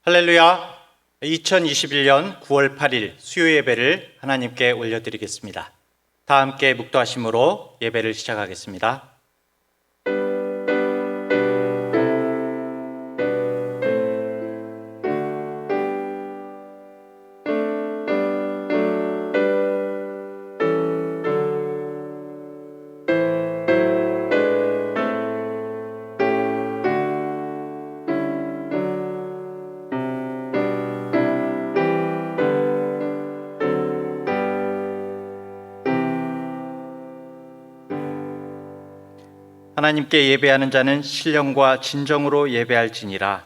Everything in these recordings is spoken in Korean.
할렐루야. 2021년 9월 8일 수요 예배를 하나님께 올려드리겠습니다. 다 함께 묵도하심으로 예배를 시작하겠습니다. 하나님께 예배하는 자는 신령과 진정으로 예배할지니라.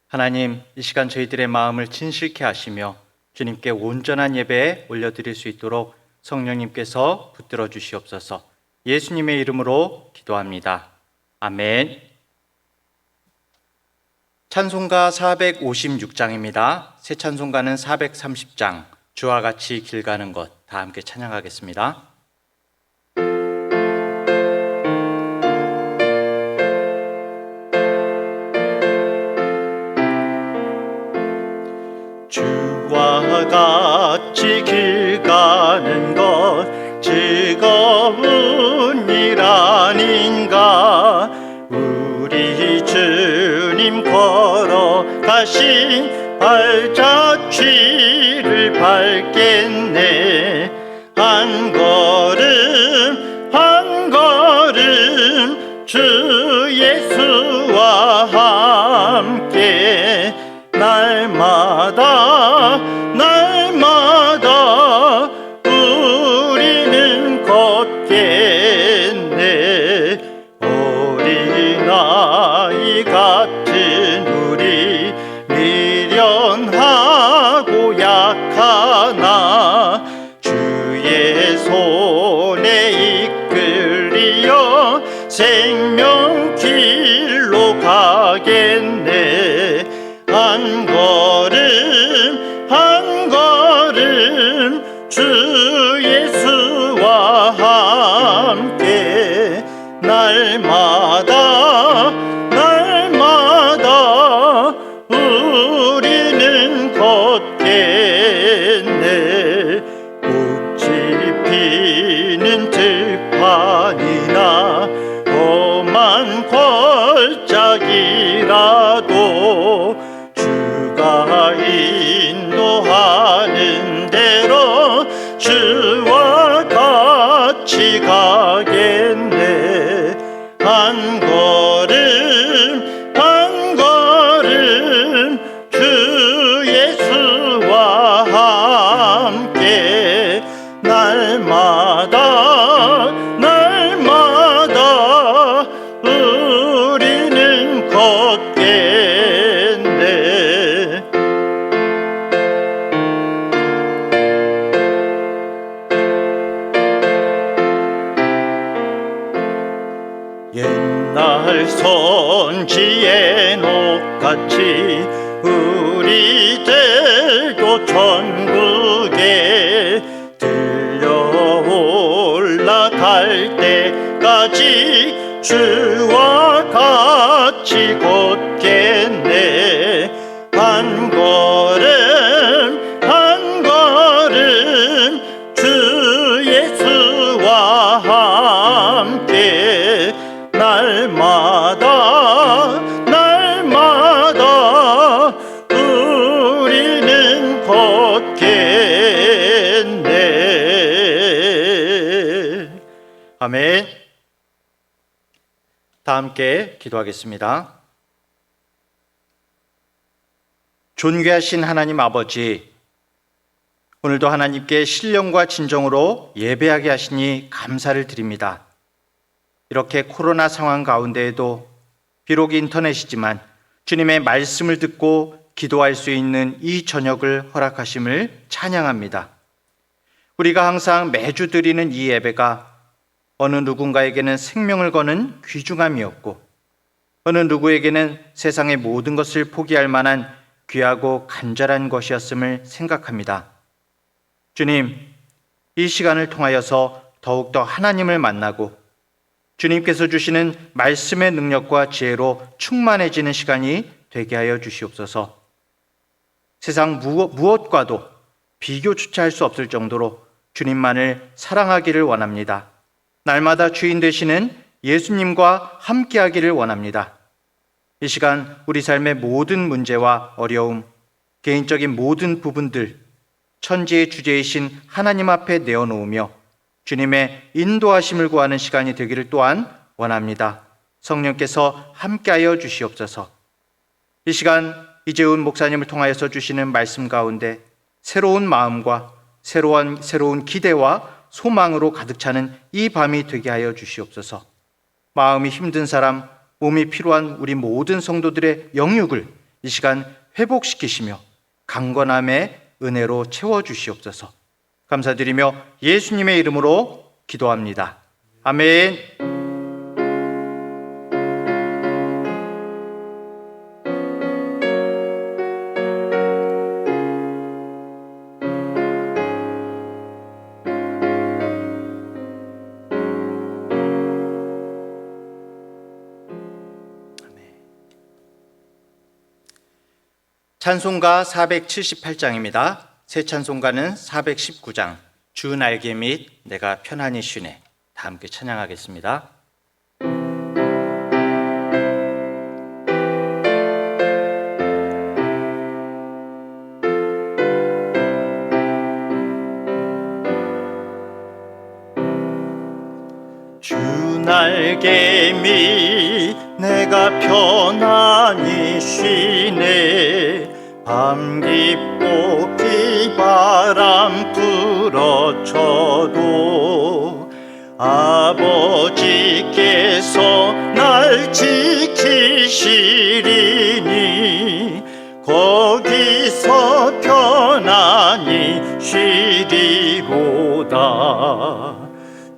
하나님, 이 시간 저희들의 마음을 진실케 하시며 주님께 온전한 예배에 올려드릴 수 있도록 성령님께서 붙들어 주시옵소서. 예수님의 이름으로 기도합니다. 아멘. 찬송가 456장입니다. 새 찬송가는 430장, 주와 같이 길 가는 것, 다 함께 찬양하겠습니다. 주와 같이 길 가는 것 즐거운 일 아닌가. 우리 주님 걸어가신 발자취를 밟겠네. 한 걸음 한 걸음 주 예수와 함께 날마다 우리는 걷겠네. 어린아이 같은 우리 미련하고 약하나 주의 손에 이끌리어 생명길로 가겠네. 한 걸음 한 걸음 주 예수와 함께 날마다 우리는 걷겠네. 꽃이 피는 들판이나 험한 걸작이라도 주가 인도하는 대로 주와 같이 가겠네. 한 걸음 한 걸음 주 예수와 함께 날마다 우리는 걷겠네. 옛날 선지의 녹같이 우리들도 천국에 들려 올라갈 때까지 주와 같이 걷겠네. 한 걸음 한 걸음 주 예수와 함께 날마다 우리는 걷겠네. 아멘. 다 함께 기도하겠습니다. 존귀하신 하나님 아버지, 오늘도 하나님께 신령과 진정으로 예배하게 하시니 감사를 드립니다. 이렇게 코로나 상황 가운데에도 비록 인터넷이지만 주님의 말씀을 듣고 기도할 수 있는 이 저녁을 허락하심을 찬양합니다. 우리가 항상 매주 드리는 이 예배가 어느 누군가에게는 생명을 거는 귀중함이었고 어느 누구에게는 세상의 모든 것을 포기할 만한 귀하고 간절한 것이었음을 생각합니다. 주님, 이 시간을 통하여서 더욱더 하나님을 만나고 주님께서 주시는 말씀의 능력과 지혜로 충만해지는 시간이 되게 하여 주시옵소서. 세상 무엇과도 비교조차 할 수 없을 정도로 주님만을 사랑하기를 원합니다. 날마다 주인 되시는 예수님과 함께하기를 원합니다. 이 시간 우리 삶의 모든 문제와 어려움, 개인적인 모든 부분들, 천지의 주제이신 하나님 앞에 내어놓으며 주님의 인도하심을 구하는 시간이 되기를 또한 원합니다. 성령께서 함께하여 주시옵소서. 이 시간 이재훈 목사님을 통하여서 주시는 말씀 가운데 새로운 마음과 새로운 기대와 소망으로 가득 차는 이 밤이 되게 하여 주시옵소서. 마음이 힘든 사람, 몸이 필요한 우리 모든 성도들의 영육을 이 시간 회복시키시며 강건함의 은혜로 채워주시옵소서. 감사드리며 예수님의 이름으로 기도합니다. 아멘. 찬송가 478장입니다. 새 찬송가는 419장 주 날개 및 내가 편안히 쉬네. 다 함께 찬양하겠습니다. 주 날개 및 내가 편안히 쉬네. 밤 깊고 비바람 불어쳐도 아버지께서 날 지키시리니 거기서 편안히 쉬리로다.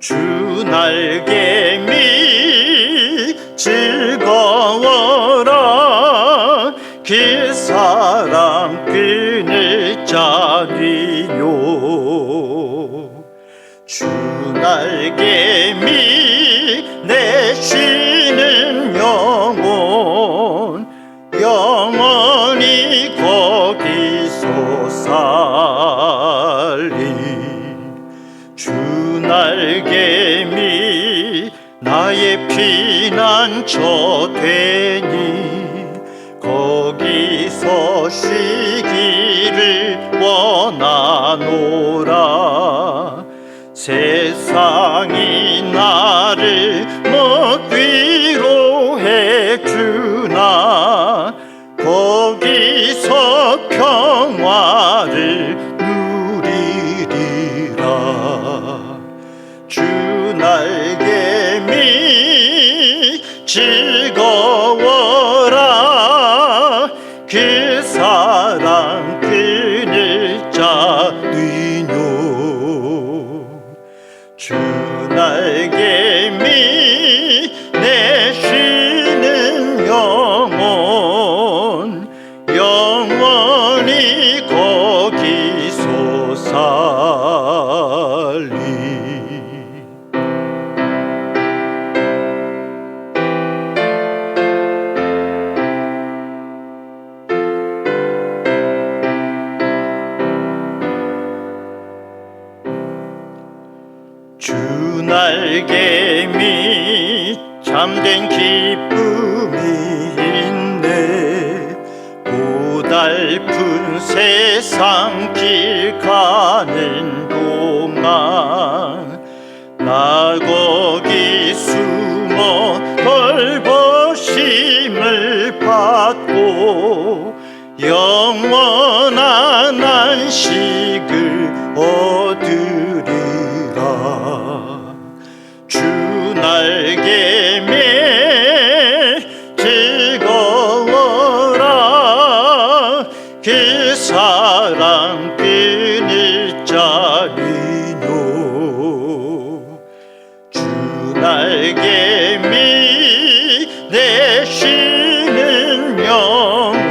주 날개 밑 즐거워라. 길 사람 끈을 짜리요. 주 날개 밑 내 쉬는 영혼 영원히 거기서 살리. 주 날개 밑 나의 피난처 되니 거기서 쉬기를 원하노라. 세상이 나를 위로해 주나 거기서 평화를 누리리라. 주 날개 밑 즐거워라. 그 사람 끈을 짜리뇨. 주 날개 밑 내 쉬는 영혼 영원히 거기서 살리. 주 날개 밑 참된 기쁨이 있네. 고달픈 세상 길 가는 동안 나 거기 숨어 돌보심을 받고 영원한 안식을 얻으리라. 주 날개 밑 즐거워라. 그 사람 끈을 짜리뇨. 주 날개 밑 내 쉬는 영혼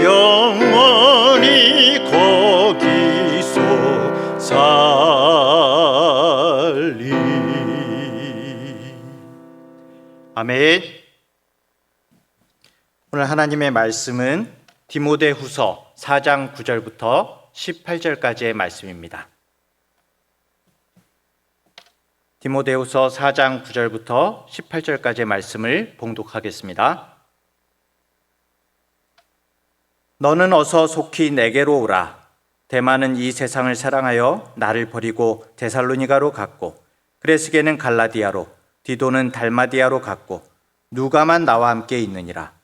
영원히 거기서 살리. 아멘. 오늘 하나님의 말씀은 디모데후서 4장 9절부터 18절까지의 말씀입니다. 디모데후서 4장 9절부터 18절까지의 말씀을 봉독하겠습니다. 너는 어서 속히 내게로 오라. 데마는 이 세상을 사랑하여 나를 버리고 데살로니가로 갔고, 그레스게는 갈라디아로, 디도는 달마디아로 갔고, 누가만 나와 함께 있느니라.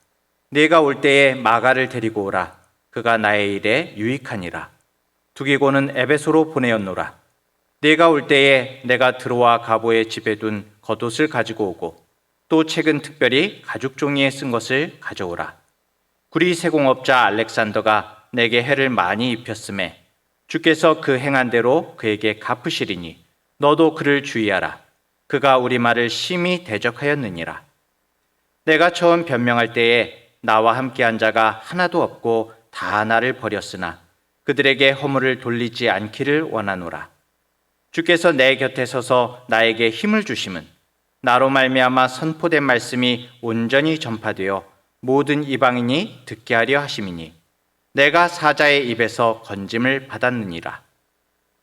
네가 올 때에 마가를 데리고 오라. 그가 나의 일에 유익하니라. 두기고는 에베소로 보내었노라. 네가 올 때에 내가 드로아 가보의 집에 둔 겉옷을 가지고 오고, 또 책은 특별히 가죽 종이에 쓴 것을 가져오라. 구리 세공업자 알렉산더가 내게 해를 많이 입혔음에 주께서 그 행한 대로 그에게 갚으시리니 너도 그를 주의하라. 그가 우리 말을 심히 대적하였느니라. 내가 처음 변명할 때에 나와 함께한 자가 하나도 없고 다 나를 버렸으나 그들에게 허물을 돌리지 않기를 원하노라. 주께서 내 곁에 서서 나에게 힘을 주심은 나로 말미암아 선포된 말씀이 온전히 전파되어 모든 이방인이 듣게 하려 하심이니 내가 사자의 입에서 건짐을 받았느니라.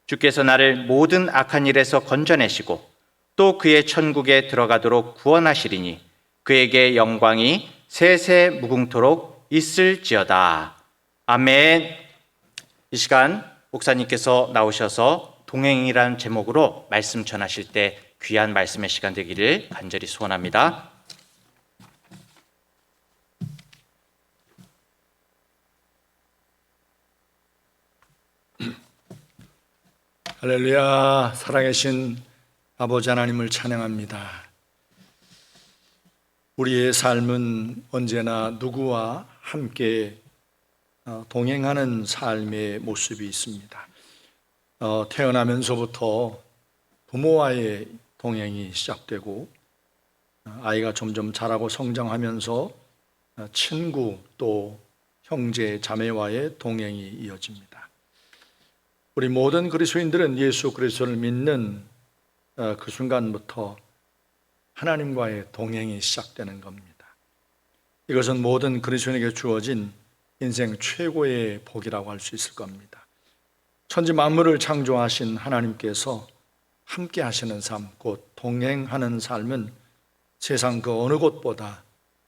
주께서 나를 모든 악한 일에서 건져내시고 또 그의 천국에 들어가도록 구원하시리니 그에게 영광이 세세 무궁토록 있을지어다. 아멘. 이 시간 목사님께서 나오셔서 동행이라는 제목으로 말씀 전하실 때 귀한 말씀의 시간 되기를 간절히 소원합니다. 할렐루야. 살아계신 아버지 하나님을 찬양합니다. 우리의 삶은 언제나 누구와 함께 동행하는 삶의 모습이 있습니다. 태어나면서부터 부모와의 동행이 시작되고 아이가 점점 자라고 성장하면서 친구 또 형제 자매와의 동행이 이어집니다. 우리 모든 그리스도인들은 예수 그리스도를 믿는 그 순간부터 하나님과의 동행이 시작되는 겁니다. 이것은 모든 그리스도인에게 주어진 인생 최고의 복이라고 할 수 있을 겁니다. 천지 만물을 창조하신 하나님께서 함께 하시는 삶, 곧 동행하는 삶은 세상 그 어느 곳보다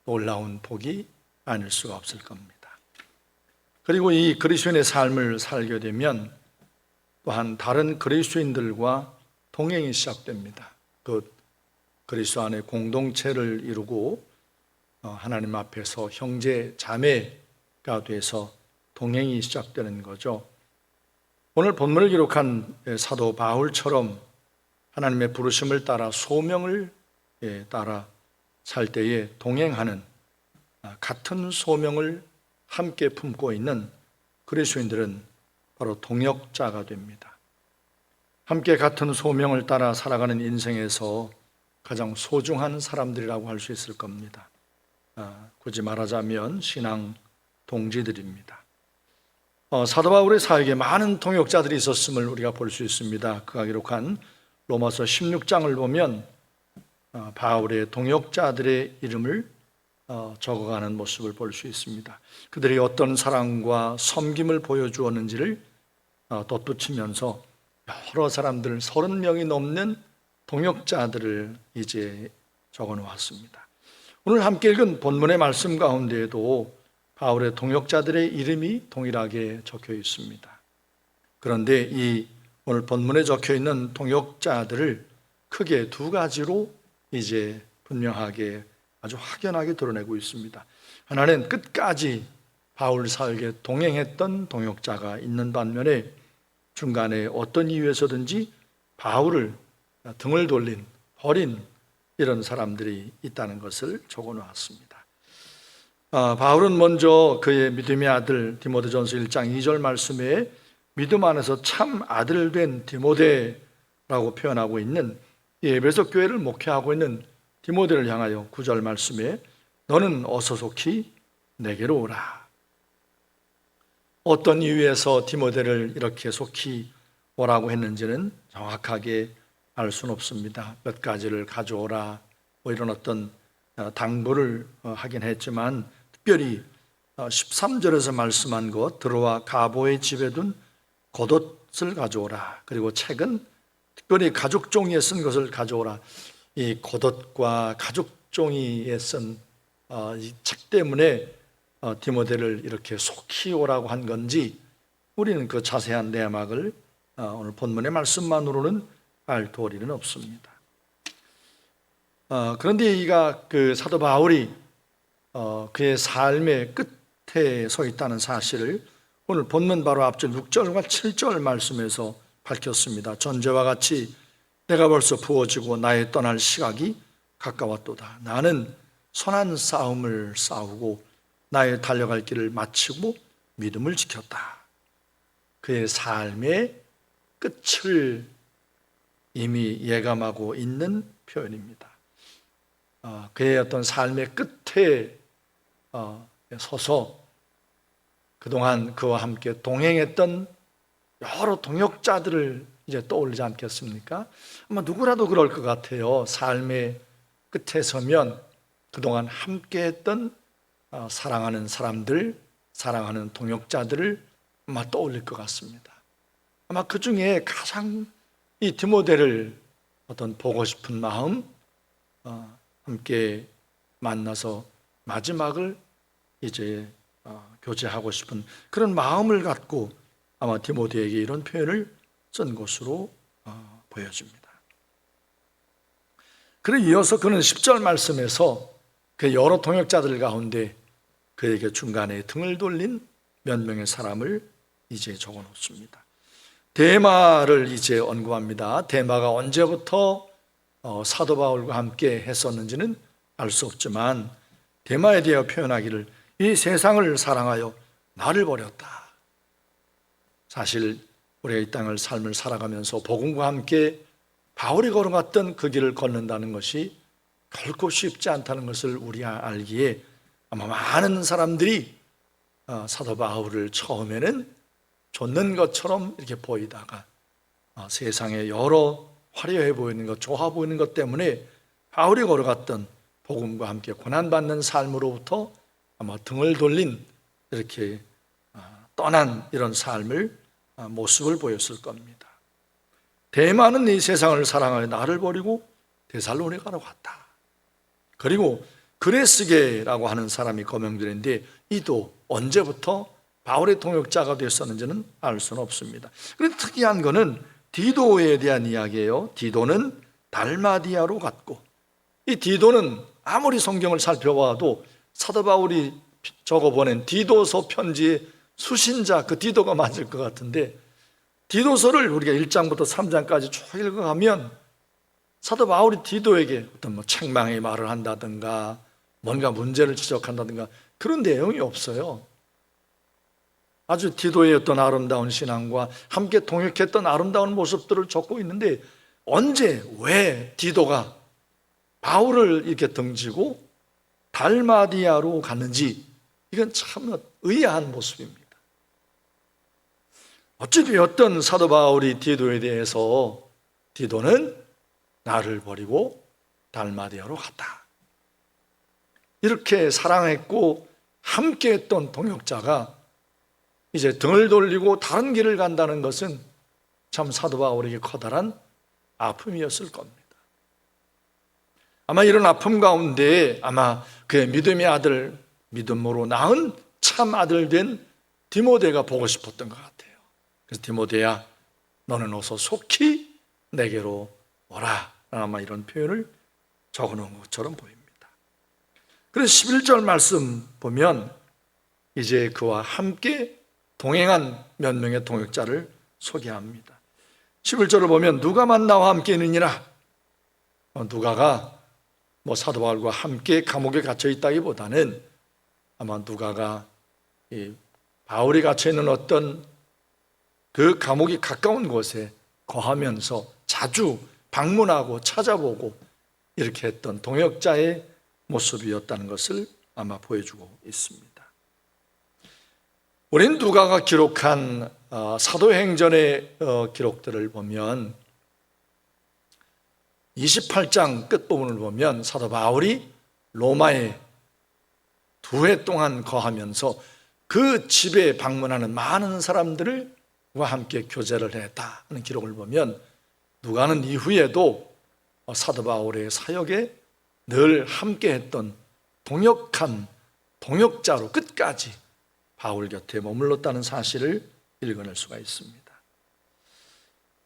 놀라운 복이 아닐 수가 없을 겁니다. 그리고 이 그리스도인의 삶을 살게 되면 또한 다른 그리스도인들과 동행이 시작됩니다. 그 그리스도 안에 공동체를 이루고 하나님 앞에서 형제 자매가 돼서 동행이 시작되는 거죠. 오늘 본문을 기록한 사도 바울처럼 하나님의 부르심을 따라 소명을 따라 살 때에 동행하는 같은 소명을 함께 품고 있는 그리스도인들은 바로 동역자가 됩니다. 함께 같은 소명을 따라 살아가는 인생에서 가장 소중한 사람들이라고 할 수 있을 겁니다. 굳이 말하자면 신앙 동지들입니다. 사도 바울의 사역에 많은 동역자들이 있었음을 우리가 볼 수 있습니다. 그가 기록한 로마서 16장을 보면 바울의 동역자들의 이름을 적어가는 모습을 볼 수 있습니다. 그들이 어떤 사랑과 섬김을 보여주었는지를 덧붙이면서 여러 사람들 30명이 넘는 동역자들을 이제 적어 놓았습니다. 오늘 함께 읽은 본문의 말씀 가운데에도 바울의 동역자들의 이름이 동일하게 적혀 있습니다. 그런데 이 오늘 본문에 적혀 있는 동역자들을 크게 두 가지로 이제 분명하게 아주 확연하게 드러내고 있습니다. 하나는 끝까지 바울 사역에 동행했던 동역자가 있는 반면에 중간에 어떤 이유에서든지 바울을 등을 돌린, 버린 이런 사람들이 있다는 것을 적어 놓았습니다. 바울은 먼저 그의 믿음의 아들 디모데전서 1장 2절 말씀에 믿음 안에서 참 아들 된 디모데라고 표현하고 있는 이 에베소 교회를 목회하고 있는 디모데를 향하여 9절 말씀에 너는 어서 속히 내게로 오라. 어떤 이유에서 디모데를 이렇게 속히 오라고 했는지는 정확하게 알 수는 없습니다. 몇 가지를 가져오라 뭐 이런 어떤 당부를 하긴 했지만 특별히 13절에서 말씀한 것, 들어와 가보의 집에 둔 겉옷을 가져오라. 그리고 책은 특별히 가죽 종이에 쓴 것을 가져오라. 이 겉옷과 가죽 종이에 쓴 이 책 때문에 디모데를 이렇게 속히 오라고 한 건지 우리는 그 자세한 내막을 오늘 본문의 말씀만으로는 알 도리는 없습니다. 그런데 이가 그 사도 바울이 그의 삶의 끝에 서 있다는 사실을 오늘 본문 바로 앞절 6절과 7절 말씀에서 밝혔습니다. 전제와 같이 내가 벌써 부어지고 나의 떠날 시각이 가까웠도다. 나는 선한 싸움을 싸우고 나의 달려갈 길을 마치고 믿음을 지켰다. 그의 삶의 끝을 이미 예감하고 있는 표현입니다. 그의 어떤 삶의 끝에 서서 그동안 그와 함께 동행했던 여러 동역자들을 이제 떠올리지 않겠습니까? 아마 누구라도 그럴 것 같아요. 삶의 끝에 서면 그동안 함께했던 사랑하는 사람들, 사랑하는 동역자들을 아마 떠올릴 것 같습니다. 아마 그 중에 가장 이 디모데를 어떤 보고 싶은 마음, 함께 만나서 마지막을 이제 교제하고 싶은 그런 마음을 갖고 아마 디모데에게 이런 표현을 쓴 것으로 보여집니다. 그래 이어서 그는 10절 말씀에서 그 여러 동역자들 가운데 그에게 중간에 등을 돌린 몇 명의 사람을 이제 적어 놓습니다. 데마를 이제 언급합니다. 데마가 언제부터 사도 바울과 함께 했었는지는 알 수 없지만 데마에 대하여 표현하기를 이 세상을 사랑하여 나를 버렸다. 사실 우리가 이 땅을 삶을 살아가면서 복음과 함께 바울이 걸어갔던 그 길을 걷는다는 것이 결코 쉽지 않다는 것을 우리가 알기에 아마 많은 사람들이 사도 바울을 처음에는 좇는 것처럼 이렇게 보이다가 세상에 여러 화려해 보이는 것, 좋아 보이는 것 때문에 바울이 걸어갔던 복음과 함께 고난받는 삶으로부터 아마 등을 돌린 이렇게 떠난 이런 삶을 모습을 보였을 겁니다. 데마는 이 세상을 사랑하여 나를 버리고 데살로니가로 갔다. 그리고 그레스게라고 하는 사람이 거명되는데 이도 언제부터 바울의 동역자가 됐었는지는 알 수는 없습니다. 그런데 특이한 것은 디도에 대한 이야기예요. 디도는 달마디아로 갔고, 이 디도는 아무리 성경을 살펴봐도 사도 바울이 적어보낸 디도서 편지의 수신자 그 디도가 맞을 것 같은데, 디도서를 우리가 1장부터 3장까지 쭉 읽어가면 사도 바울이 디도에게 어떤 책망의 말을 한다든가 뭔가 문제를 지적한다든가 그런 내용이 없어요. 아주 디도의 어떤 아름다운 신앙과 함께 동역했던 아름다운 모습들을 적고 있는데 언제 왜 디도가 바울을 이렇게 등지고 달마디아로 갔는지 이건 참 의아한 모습입니다. 어찌 되었든 사도 바울이 디도에 대해서 디도는 나를 버리고 달마디아로 갔다. 이렇게 사랑했고 함께했던 동역자가 이제 등을 돌리고 다른 길을 간다는 것은 참 사도 바울에게 커다란 아픔이었을 겁니다. 아마 이런 아픔 가운데 아마 그의 믿음의 아들, 믿음으로 낳은 참 아들 된 디모데가 보고 싶었던 것 같아요. 그래서 디모데야, 너는 어서 속히 내게로 오라. 아마 이런 표현을 적어놓은 것처럼 보입니다. 그래서 11절 말씀 보면 이제 그와 함께 동행한 몇 명의 동역자를 소개합니다. 11절을 보면 누가 만나와 함께 있느니라. 누가가 사도 바울과 함께 감옥에 갇혀 있다기보다는 아마 누가가 바울이 갇혀 있는 어떤 그 감옥이 가까운 곳에 거하면서 자주 방문하고 찾아보고 이렇게 했던 동역자의 모습이었다는 것을 아마 보여주고 있습니다. 우린 누가가 기록한 사도행전의 기록들을 보면 28장 끝부분을 보면 사도 바울이 로마에 두 해 동안 거하면서 그 집에 방문하는 많은 사람들과 함께 교제를 했다 하는 기록을 보면 누가는 이후에도 사도 바울의 사역에 늘 함께했던 동역한 동역자로 끝까지 바울 곁에 머물렀다는 사실을 읽어낼 수가 있습니다.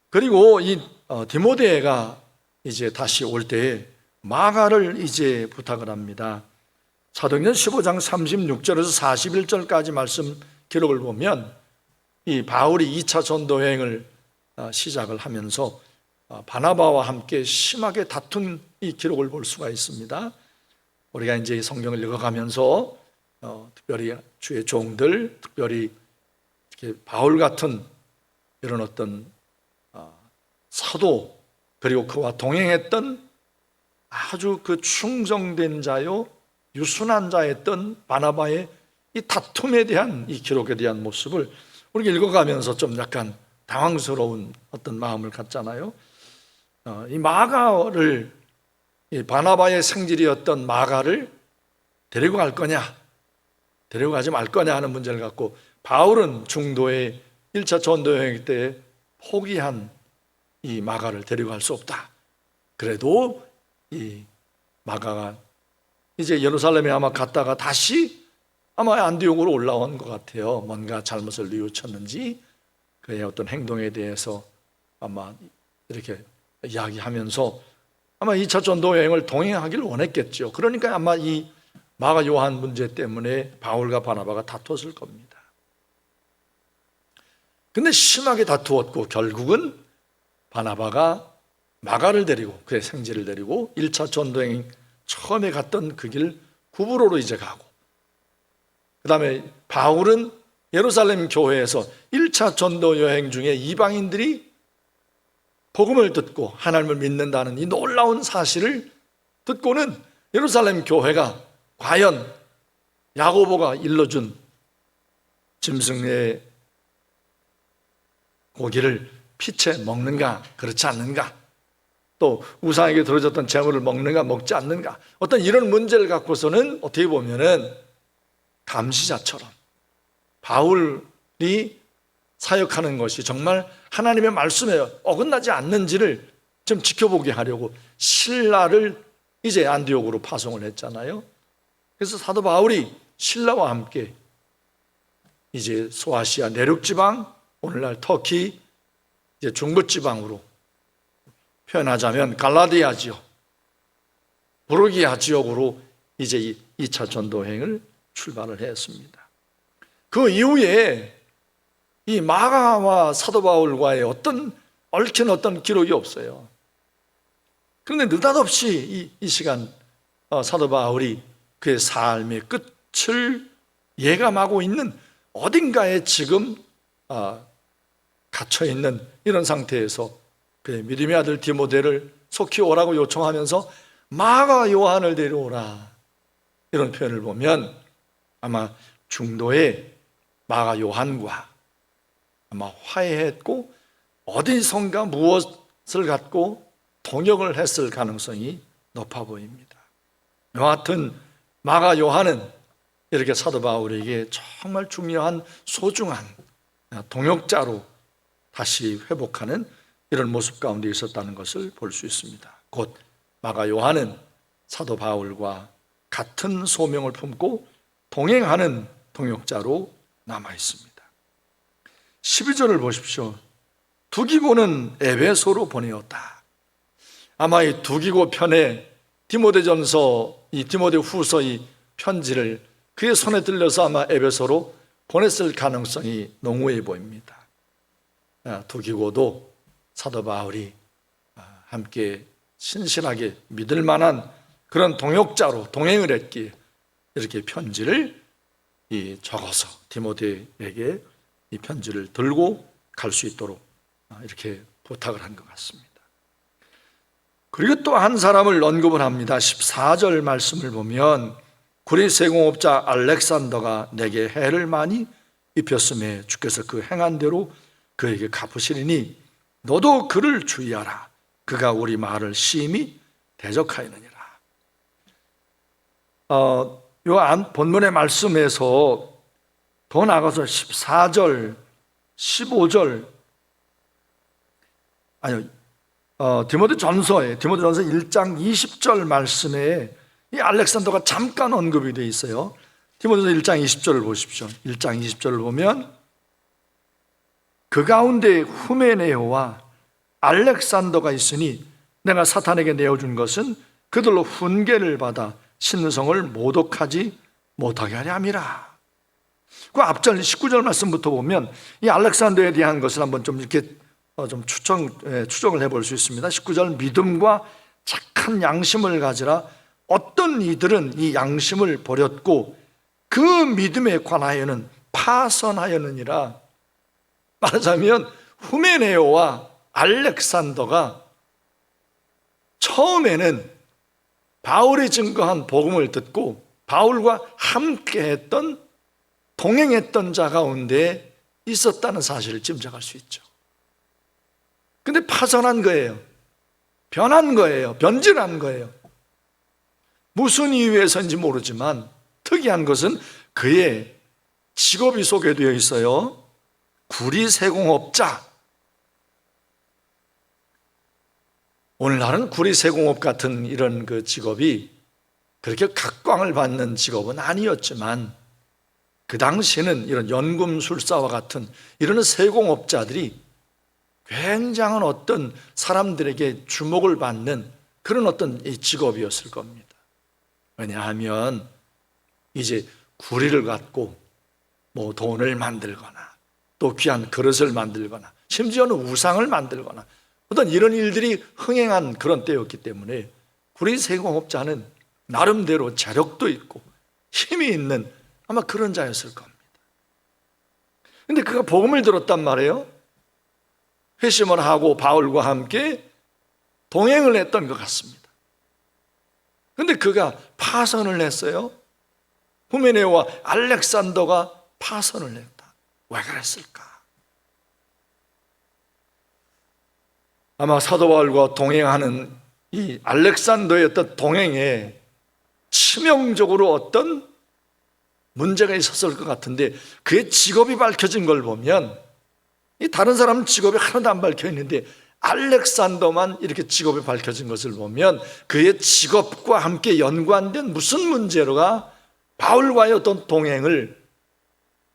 그리고 이 디모데가 이제 다시 올 때에 마가를 이제 부탁을 합니다. 사도행전 15장 36절에서 41절까지 말씀 기록을 보면 이 바울이 2차 전도 여행을 시작을 하면서 바나바와 함께 심하게 다툰 이 기록을 볼 수가 있습니다. 우리가 이제 이 성경을 읽어가면서 특별히 주의 종들, 특별히 이렇게 바울 같은 이런 어떤 사도, 그리고 그와 동행했던 아주 그 충성된 자요 유순한 자였던 바나바의 이 다툼에 대한 이 기록에 대한 모습을 우리가 읽어가면서 좀 약간 당황스러운 어떤 마음을 갖잖아요. 이 마가를, 이 바나바의 생질이었던 마가를 데리고 갈 거냐, 데리고 가지 말 거냐 하는 문제를 갖고 바울은 중도의 1차 전도 여행 때 포기한 이 마가를 데리고 갈 수 없다. 그래도 이 마가가 이제 예루살렘에 아마 갔다가 다시 아마 안디옥으로 올라온 것 같아요. 뭔가 잘못을 뉘우쳤는지 그의 어떤 행동에 대해서 아마 이렇게 이야기하면서 아마 2차 전도 여행을 동행하기를 원했겠죠. 그러니까 아마 이 마가 요한 문제 때문에 바울과 바나바가 다투었을 겁니다. 근데 심하게 다투었고 결국은 바나바가 마가를 데리고 그의 생지를 데리고 1차 전도여행 처음에 갔던 그 길 구브로로 이제 가고, 그 다음에 바울은 예루살렘 교회에서 1차 전도 여행 중에 이방인들이 복음을 듣고 하나님을 믿는다는 이 놀라운 사실을 듣고는 예루살렘 교회가 과연 야고보가 일러준 짐승의 고기를 피채 먹는가 그렇지 않는가, 또 우상에게 들어졌던 재물을 먹는가 먹지 않는가, 어떤 이런 문제를 갖고서는 어떻게 보면은 감시자처럼 바울이 사역하는 것이 정말 하나님의 말씀에 어긋나지 않는지를 좀 지켜보게 하려고 신라를 이제 안디옥으로 파송을 했잖아요. 그래서 사도 바울이 신라와 함께 이제 소아시아 내륙지방, 오늘날 터키 이제 중부지방으로 표현하자면 갈라디아 지역, 부르기아 지역으로 이제 2차 전도행을 출발을 했습니다. 그 이후에 이 마가와 사도 바울과의 어떤 얽힌 어떤 기록이 없어요. 그런데 느닷없이 이 시간 사도 바울이 그의 삶의 끝을 예감하고 있는 어딘가에 지금 갇혀있는 이런 상태에서 그의 믿음의 아들 디모데를 속히 오라고 요청하면서 마가 요한을 데려오라 이런 표현을 보면 아마 중도에 마가 요한과 아마 화해했고 어디선가 무엇을 갖고 동역을 했을 가능성이 높아 보입니다. 여하튼 마가 요한은 이렇게 사도 바울에게 정말 중요한 소중한 동역자로 다시 회복하는 이런 모습 가운데 있었다는 것을 볼 수 있습니다. 곧 마가 요한은 사도 바울과 같은 소명을 품고 동행하는 동역자로 남아 있습니다. 12절을 보십시오. 두기고는 에베소로 보내었다. 아마 이 두기고 편에 디모데전서, 이 디모데후서 이 편지를 그의 손에 들려서 아마 에베소로 보냈을 가능성이 농후해 보입니다. 두기고도 사도 바울이 함께 신실하게 믿을 만한 그런 동역자로 동행을 했기에 이렇게 편지를 적어서 디모데에게 이 편지를 들고 갈 수 있도록 이렇게 부탁을 한 것 같습니다. 그리고 또 한 사람을 언급을 합니다. 14절 말씀을 보면 구리 세공업자 알렉산더가 내게 해를 많이 입혔음에 주께서 그 행한 대로 그에게 갚으시리니 너도 그를 주의하라. 그가 우리 말을 심히 대적하였느니라. 요 본문의 말씀에서 더 나아가서 14절, 15절, 디모데전서 1장 20절 말씀에 이 알렉산더가 잠깐 언급이 되어 있어요. 디모데전서 1장 20절을 보십시오. 1장 20절을 보면 그 가운데 후메네오와 알렉산더가 있으니 내가 사탄에게 내어준 것은 그들로 훈계를 받아 신성을 모독하지 못하게 하려 함이라. 그 앞절 19절 말씀부터 보면 이 알렉산더에 대한 것을 한번 좀 이렇게 좀 추정을 해볼 수 있습니다. 19절 믿음과 착한 양심을 가지라. 어떤 이들은 이 양심을 버렸고 그 믿음에 관하여는 파선하였느니라. 말하자면 후메네오와 알렉산더가 처음에는 바울이 증거한 복음을 듣고 바울과 함께했던 동행했던 자 가운데 있었다는 사실을 짐작할 수 있죠. 근데 파선한 거예요. 변한 거예요. 변질한 거예요. 무슨 이유에서인지 모르지만 특이한 것은 그의 직업이 소개되어 있어요. 구리세공업자. 오늘날은 구리세공업 같은 이런 그 직업이 그렇게 각광을 받는 직업은 아니었지만 그 당시에는 이런 연금술사와 같은 이런 세공업자들이 굉장한 어떤 사람들에게 주목을 받는 그런 어떤 직업이었을 겁니다. 왜냐하면 이제 구리를 갖고 뭐 돈을 만들거나 또 귀한 그릇을 만들거나 심지어는 우상을 만들거나 어떤 이런 일들이 흥행한 그런 때였기 때문에 구리세공업자는 나름대로 재력도 있고 힘이 있는 아마 그런 자였을 겁니다. 근데 그가 복음을 들었단 말이에요. 회심을 하고 바울과 함께 동행을 했던 것 같습니다. 근데 그가 파선을 했어요. 후메네오와 알렉산더가 파선을 했다. 왜 그랬을까? 아마 사도 바울과 동행하는 이 알렉산더의 어떤 동행에 치명적으로 어떤 문제가 있었을 것 같은데 그의 직업이 밝혀진 걸 보면 이 다른 사람 직업이 하나도 안 밝혀 있는데 알렉산더만 이렇게 직업이 밝혀진 것을 보면 그의 직업과 함께 연관된 무슨 문제로가 바울과의 어떤 동행을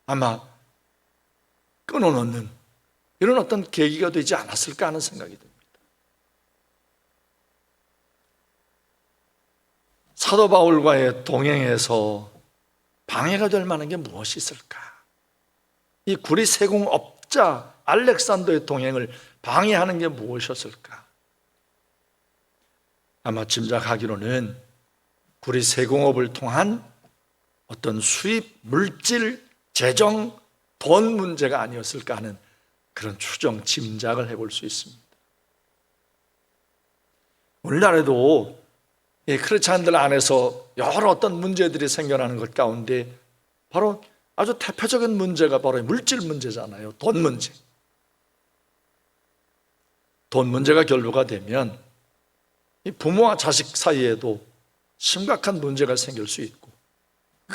아마 끊어놓는 이런 어떤 계기가 되지 않았을까 하는 생각이 듭니다. 사도 바울과의 동행에서 방해가 될 만한 게 무엇이 있을까? 이 구리세공업자 알렉산더의 동행을 방해하는 게 무엇이었을까? 아마 짐작하기로는 구리세공업을 통한 어떤 수입, 물질, 재정, 돈 문제가 아니었을까 하는 그런 추정, 짐작을 해볼 수 있습니다. 오늘날에도 크리스찬들 안에서 여러 어떤 문제들이 생겨나는 것 가운데 바로 아주 대표적인 문제가 바로 물질 문제잖아요. 돈 문제. 돈 문제가 결부가 되면 부모와 자식 사이에도 심각한 문제가 생길 수 있고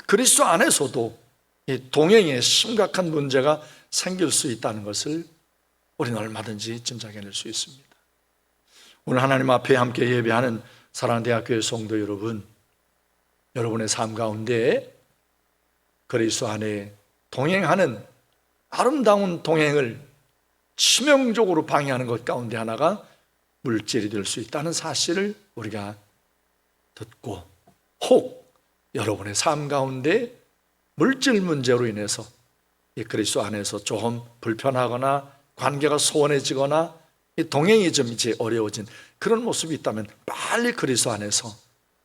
그리스도 안에서도 동행에 심각한 문제가 생길 수 있다는 것을 우리는 얼마든지 짐작해낼 수 있습니다. 오늘 하나님 앞에 함께 예배하는 사랑하는 대학교의 성도 여러분, 여러분의 삶 가운데 그리스도 안에 동행하는 아름다운 동행을 치명적으로 방해하는 것 가운데 하나가 물질이 될 수 있다는 사실을 우리가 듣고 혹 여러분의 삶 가운데 물질 문제로 인해서 이 그리스도 안에서 조금 불편하거나 관계가 소원해지거나 이 동행이 좀 이제 어려워진 그런 모습이 있다면 빨리 그리스도 안에서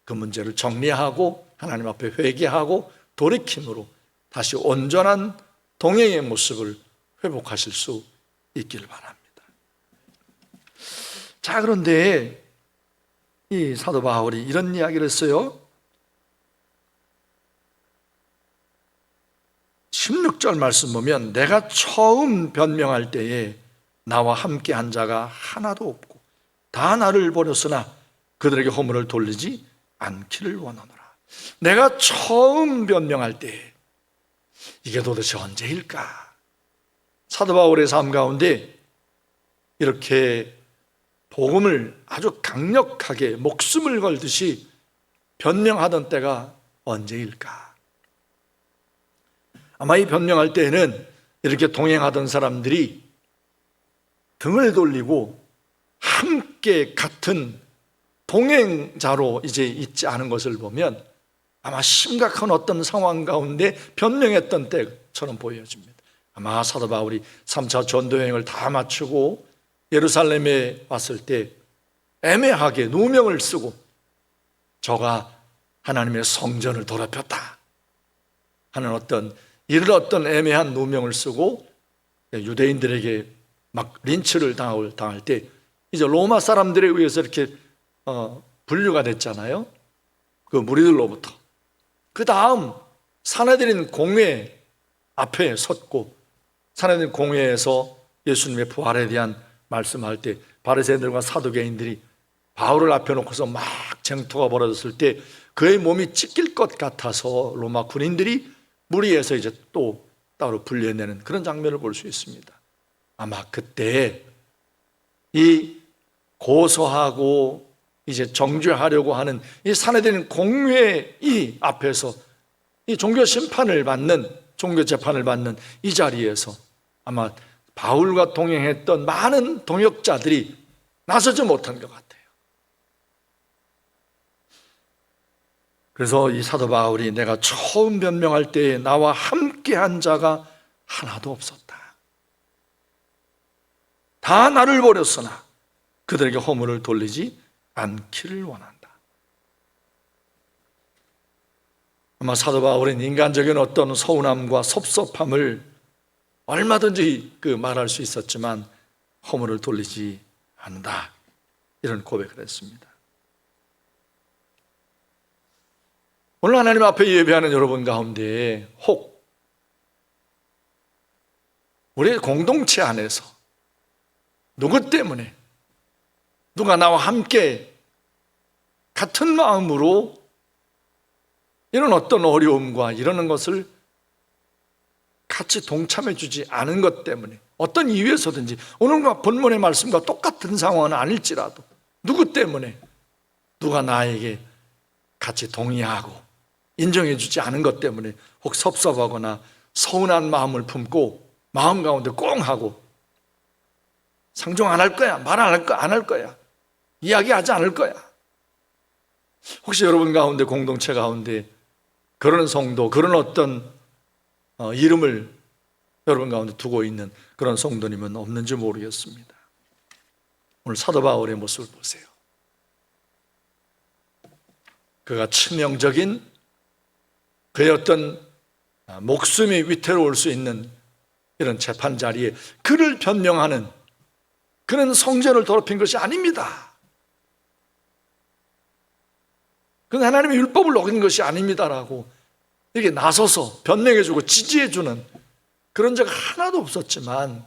그 문제를 정리하고 하나님 앞에 회개하고 돌이킴으로 다시 온전한 동행의 모습을 회복하실 수 있기를 바랍니다. 자, 그런데 이 사도 바울이 이런 이야기를 했어요. 16절 말씀 보면 내가 처음 변명할 때에 나와 함께 한 자가 하나도 없고 다 나를 버렸으나 그들에게 허물을 돌리지 않기를 원하노라. 내가 처음 변명할 때 이게 도대체 언제일까? 사도 바울의 삶 가운데 이렇게 복음을 아주 강력하게 목숨을 걸듯이 변명하던 때가 언제일까? 아마 이 변명할 때에는 이렇게 동행하던 사람들이 등을 돌리고 함께 같은 동행자로 이제 있지 않은 것을 보면 아마 심각한 어떤 상황 가운데 변명했던 때처럼 보여집니다. 아마 사도 바울이 3차 전도여행을 다 마치고 예루살렘에 왔을 때 애매하게 누명을 쓰고 저가 하나님의 성전을 더럽혔다 하는 이런 어떤 애매한 누명을 쓰고 유대인들에게 막 린치를 당할 때 이제 로마 사람들에 의해서 이렇게 분류가 됐잖아요. 그 무리들로부터. 그 다음 사내들인 공회 앞에 섰고 사내들인 공회에서 예수님의 부활에 대한 말씀할 때 바리새인들과 사두개인들이 바울을 앞에 놓고서 막 쟁투가 벌어졌을 때 그의 몸이 찢길 것 같아서 로마 군인들이 무리해서 이제 또 따로 분리해내는 그런 장면을 볼 수 있습니다. 아마 그때 이 고소하고 이제 정죄하려고 하는 이 사내들인 공회 이 앞에서 이 종교 심판을 받는 종교 재판을 받는 이 자리에서 아마 바울과 동행했던 많은 동역자들이 나서지 못한 것 같아요. 그래서 이 사도 바울이 내가 처음 변명할 때에 나와 함께한 자가 하나도 없었다. 다 나를 버렸으나 그들에게 허물을 돌리지 않기를 원한다. 아마 사도 바울은 인간적인 어떤 서운함과 섭섭함을 얼마든지 말할 수 있었지만 허물을 돌리지 않는다. 이런 고백을 했습니다. 오늘 하나님 앞에 예배하는 여러분 가운데 혹 우리의 공동체 안에서 누구 때문에 누가 나와 함께 같은 마음으로 이런 어떤 어려움과 이러는 것을 같이 동참해 주지 않은 것 때문에 어떤 이유에서든지 오늘과 본문의 말씀과 똑같은 상황은 아닐지라도 누구 때문에 누가 나에게 같이 동의하고 인정해 주지 않은 것 때문에 혹 섭섭하거나 서운한 마음을 품고 마음 가운데 꽁하고 상종 안 할 거야, 말 안 할 거야, 이야기하지 않을 거야. 혹시 여러분 가운데 공동체 가운데 그런 성도, 그런 어떤 이름을 여러분 가운데 두고 있는 그런 성도님은 없는지 모르겠습니다. 오늘 사도 바울의 모습을 보세요. 그가 치명적인 그의 어떤 목숨이 위태로울 수 있는 이런 재판 자리에 그를 변명하는 그는 성전을 더럽힌 것이 아닙니다. 그는 하나님의 율법을 어긴 것이 아닙니다라고 이렇게 나서서 변명해주고 지지해주는 그런 적 하나도 없었지만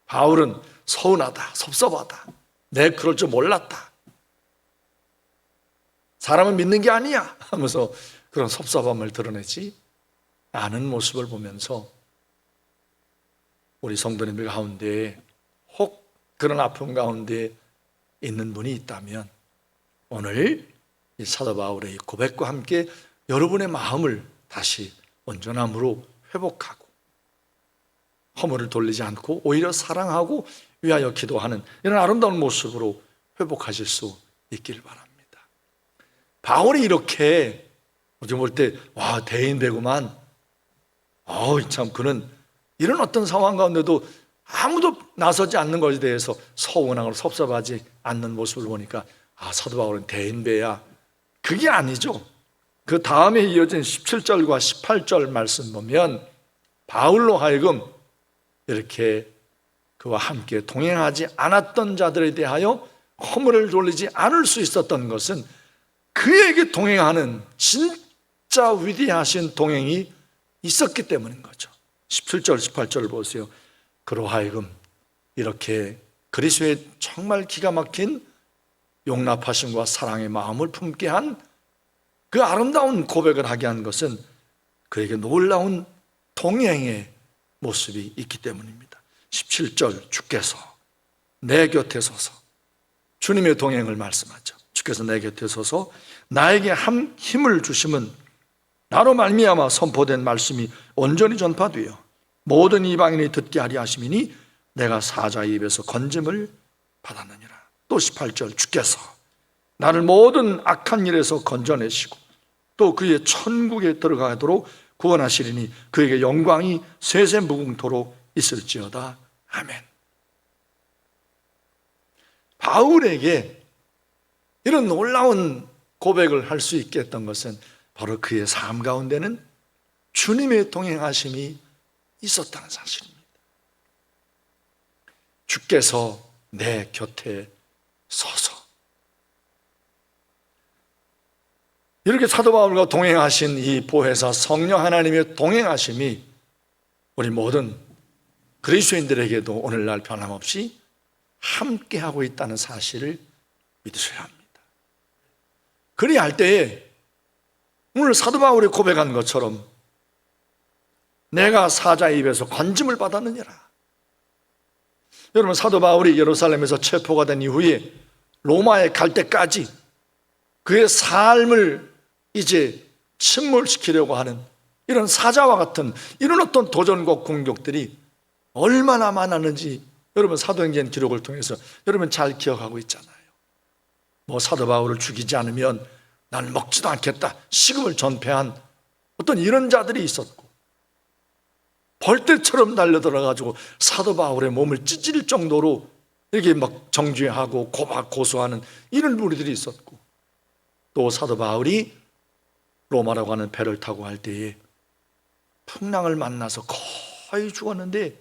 바울은 서운하다, 섭섭하다, 내가 그럴 줄 몰랐다, 사람은 믿는 게 아니야 하면서 그런 섭섭함을 드러내지 않은 모습을 보면서 우리 성도님들 가운데 혹 그런 아픔 가운데 있는 분이 있다면 오늘 이 사도 바울의 이 고백과 함께 여러분의 마음을 다시 온전함으로 회복하고 허물을 돌리지 않고 오히려 사랑하고 위하여 기도하는 이런 아름다운 모습으로 회복하실 수 있길 바랍니다. 바울이 이렇게 어제 볼 때 와 대인배구만, 참 그는 이런 어떤 상황 가운데도 아무도 나서지 않는 것에 대해서 서운하고 섭섭하지 않는 모습을 보니까 사도 바울은 대인배야, 그게 아니죠. 그 다음에 이어진 17절과 18절 말씀 보면 바울로 하여금 이렇게 그와 함께 동행하지 않았던 자들에 대하여 허물을 돌리지 않을 수 있었던 것은 그에게 동행하는 진짜 위대하신 동행이 있었기 때문인 거죠. 17절 18절을 보세요. 그로 하여금 이렇게 그리스도의 정말 기가 막힌 용납하심과 사랑의 마음을 품게 한 그 아름다운 고백을 하게 한 것은 그에게 놀라운 동행의 모습이 있기 때문입니다. 17절, 주께서 내 곁에 서서, 주님의 동행을 말씀하죠. 주께서 내 곁에 서서 나에게 힘을 주심은 나로 말미암아 선포된 말씀이 온전히 전파되어 모든 이방인이 듣게 하리 하심이니 내가 사자의 입에서 건짐을 받았느니라. 또 18절, 주께서 나를 모든 악한 일에서 건져내시고 또 그의 천국에 들어가도록 구원하시리니 그에게 영광이 세세무궁토록 있을지어다. 아멘. 바울에게 이런 놀라운 고백을 할 수 있게 했던 것은 바로 그의 삶 가운데는 주님의 동행하심이 있었다는 사실입니다. 주께서 내 곁에 서서 이렇게 사도 바울과 동행하신 이 보혜사 성령 하나님의 동행하심이 우리 모든 그리스도인들에게도 오늘날 변함없이 함께하고 있다는 사실을 믿으셔야 합니다. 그리야 할 때에 오늘 사도 바울이 고백한 것처럼 내가 사자의 입에서 건짐을 받았느니라. 여러분, 사도 바울이 예루살렘에서 체포가 된 이후에 로마에 갈 때까지 그의 삶을 이제 침몰시키려고 하는 이런 사자와 같은 이런 어떤 도전과 공격들이 얼마나 많았는지 여러분 사도행전 기록을 통해서 여러분 잘 기억하고 있잖아요. 뭐 사도 바울을 죽이지 않으면 난 먹지도 않겠다, 식음을 전폐한 어떤 이런 자들이 있었고, 벌떼처럼 달려들어가지고 사도 바울의 몸을 찢을 정도로 이렇게 막 정죄하고 고소하는 이런 무리들이 있었고, 또 사도 바울이 로마라고 하는 배를 타고 할 때에 풍랑을 만나서 거의 죽었는데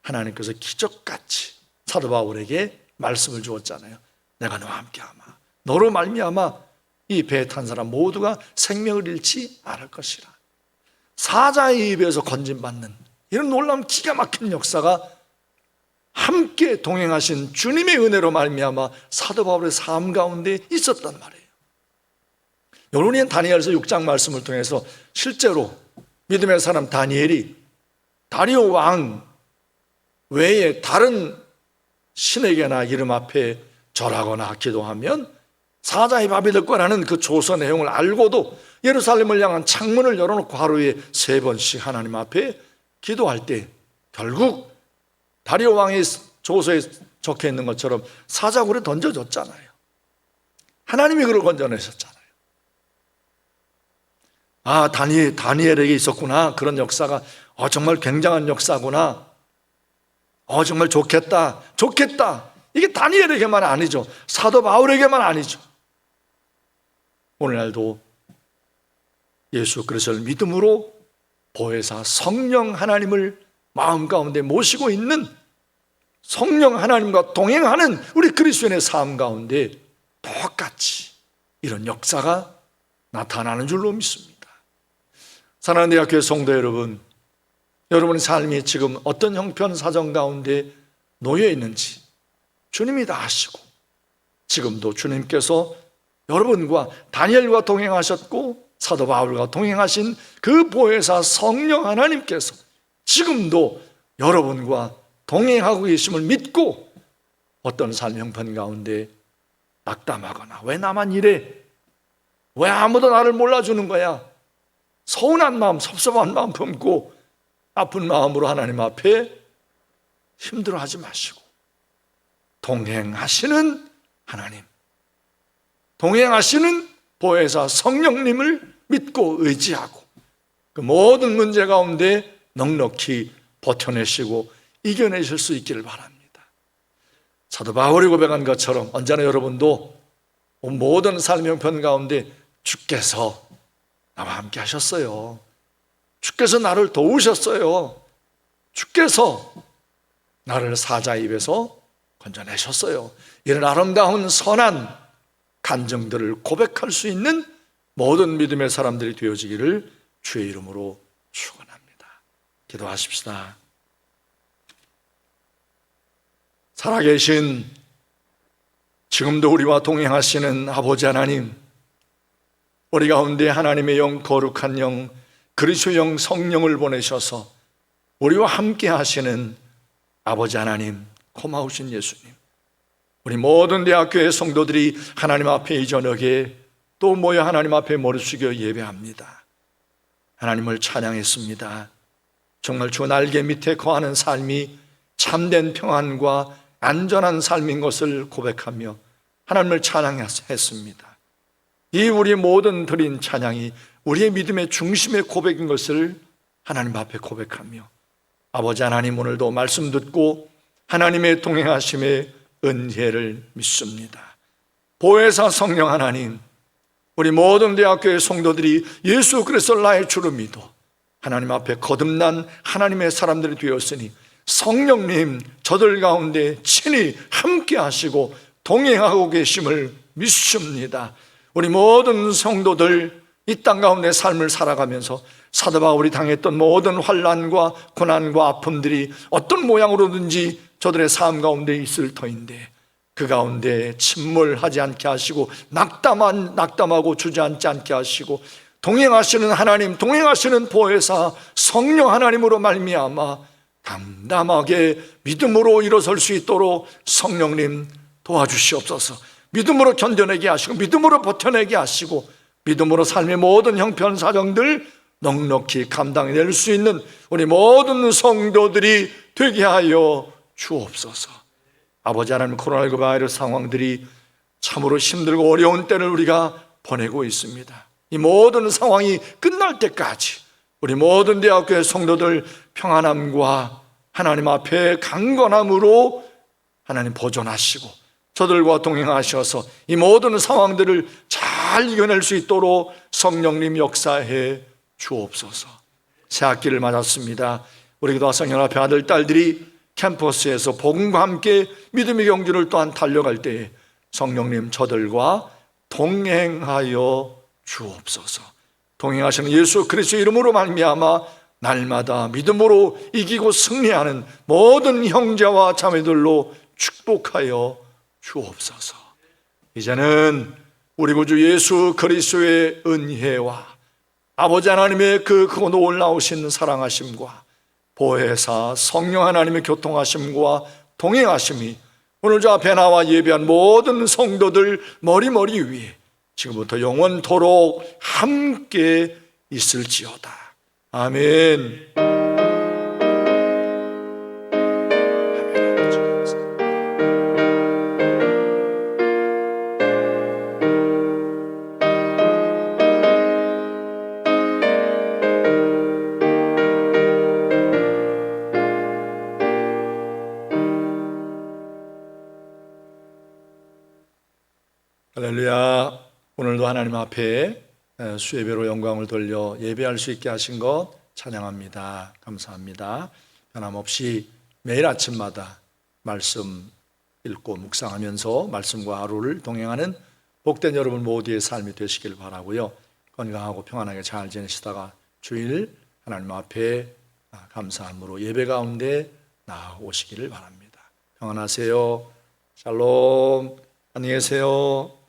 하나님께서 기적같이 사도 바울에게 말씀을 주었잖아요. 내가 너와 함께하마. 너로 말미암아 이 배에 탄 사람 모두가 생명을 잃지 않을 것이라. 사자의 입에서 건짐받는 이런 놀라운 기가 막힌 역사가 함께 동행하신 주님의 은혜로 말미암아 사도 바울의 삶 가운데 있었단 말이에요. 여러분이 다니엘서 6장 말씀을 통해서 실제로 믿음의 사람 다니엘이 다리오 왕 외에 다른 신에게나 이름 앞에 절하거나 기도하면 사자의 밥이 될 거라는 그 조서 내용을 알고도 예루살렘을 향한 창문을 열어놓고 하루에 3번씩 하나님 앞에 기도할 때 결국 다리오 왕의 조서에 적혀 있는 것처럼 사자굴에 던져졌잖아요. 하나님이 그를 건져내셨잖아요. 아, 다니엘에게 있었구나. 그런 역사가 정말 굉장한 역사구나. 정말 좋겠다. 이게 다니엘에게만 아니죠. 사도 바울에게만 아니죠. 오늘날도 예수 그리스도를 믿음으로 보혜사 성령 하나님을 마음 가운데 모시고 있는, 성령 하나님과 동행하는 우리 그리스도인의 삶 가운데 똑같이 이런 역사가 나타나는 줄로 믿습니다. 사랑하는 대학교의 성도 여러분, 여러분의 삶이 지금 어떤 형편 사정 가운데 놓여 있는지 주님이 다 아시고, 지금도 주님께서 여러분과 다니엘과 동행하셨고 사도 바울과 동행하신 그 보혜사 성령 하나님께서 지금도 여러분과 동행하고 계심을 믿고 어떤 삶 형편 가운데 낙담하거나 왜 나만 이래? 왜 아무도 나를 몰라주는 거야? 서운한 마음, 섭섭한 마음 품고 아픈 마음으로 하나님 앞에 힘들어하지 마시고 동행하시는 하나님, 동행하시는 보혜사 성령님을 믿고 의지하고 그 모든 문제 가운데 넉넉히 버텨내시고 이겨내실 수 있기를 바랍니다. 사도 바울이 고백한 것처럼 언제나 여러분도 모든 삶의 형편 가운데 주께서 나와 함께 하셨어요. 주께서 나를 도우셨어요. 주께서 나를 사자의 입에서 건져내셨어요. 이런 아름다운 선한 간증들을 고백할 수 있는 모든 믿음의 사람들이 되어지기를 주의 이름으로 축원합니다. 기도하십시다. 살아계신 지금도 우리와 동행하시는 아버지 하나님, 우리 가운데 하나님의 영, 거룩한 영, 그리스도의 영, 성령을 보내셔서 우리와 함께 하시는 아버지 하나님, 고마우신 예수님, 우리 모든 대학교의 성도들이 하나님 앞에 이 저녁에 또 모여 하나님 앞에 머리 숙여 예배합니다. 하나님을 찬양했습니다. 정말 주 날개 밑에 거하는 삶이 참된 평안과 안전한 삶인 것을 고백하며 하나님을 찬양했습니다. 이 우리 모든 드린 찬양이 우리의 믿음의 중심의 고백인 것을 하나님 앞에 고백하며 아버지 하나님, 오늘도 말씀 듣고 하나님의 동행하심의 은혜를 믿습니다. 보혜사 성령 하나님, 우리 모든 대학교의 성도들이 예수 그리스도를 나의 주로 믿어 하나님 앞에 거듭난 하나님의 사람들이 되었으니 성령님 저들 가운데 친히 함께 하시고 동행하고 계심을 믿습니다. 우리 모든 성도들 이 땅 가운데 삶을 살아가면서 사도 바울이 당했던 모든 환난과 고난과 아픔들이 어떤 모양으로든지 저들의 삶 가운데 있을 터인데 그 가운데 침몰하지 않게 하시고 낙담하고 주저앉지 않게 하시고 동행하시는 하나님, 동행하시는 보혜사 성령 하나님으로 말미암아 담담하게 믿음으로 일어설 수 있도록 성령님 도와주시옵소서. 믿음으로 견뎌내게 하시고 믿음으로 버텨내게 하시고 믿음으로 삶의 모든 형편 사정들 넉넉히 감당해낼 수 있는 우리 모든 성도들이 되게 하여 주옵소서. 아버지 하나님, 코로나19 바이러스 상황들이 참으로 힘들고 어려운 때를 우리가 보내고 있습니다. 이 모든 상황이 끝날 때까지 우리 모든 대학교의 성도들 평안함과 하나님 앞에 강건함으로 하나님 보존하시고 저들과 동행하셔서 이 모든 상황들을 잘 이겨낼 수 있도록 성령님 역사해 주옵소서. 새 학기를 맞았습니다. 우리 기도와 성령앞에 아들, 딸들이 캠퍼스에서 복음과 함께 믿음의 경주를 또한 달려갈 때에 성령님 저들과 동행하여 주옵소서. 동행하시는 예수 그리스도의 이름으로 말미암아 날마다 믿음으로 이기고 승리하는 모든 형제와 자매들로 축복하여 주옵소서. 이제는 우리 구주 예수 그리스도의 은혜와 아버지 하나님의 그 크고 놀라우신 사랑하심과 보혜사 성령 하나님의 교통하심과 동행하심이 오늘 저 앞에 나와 예배한 모든 성도들 머리 위에 지금부터 영원토록 함께 있을지어다. 아멘. 할렐루야. 오늘도 하나님 앞에 수의 배로 영광을 돌려 예배할 수 있게 하신 것 찬양합니다. 감사합니다. 변함없이 매일 아침마다 말씀 읽고 묵상하면서 말씀과 하루를 동행하는 복된 여러분 모두의 삶이 되시길 바라고요. 건강하고 평안하게 잘 지내시다가 주일 하나님 앞에 감사함으로 예배 가운데 나오시기를 바랍니다. 평안하세요. 샬롬. 안녕히 계세요.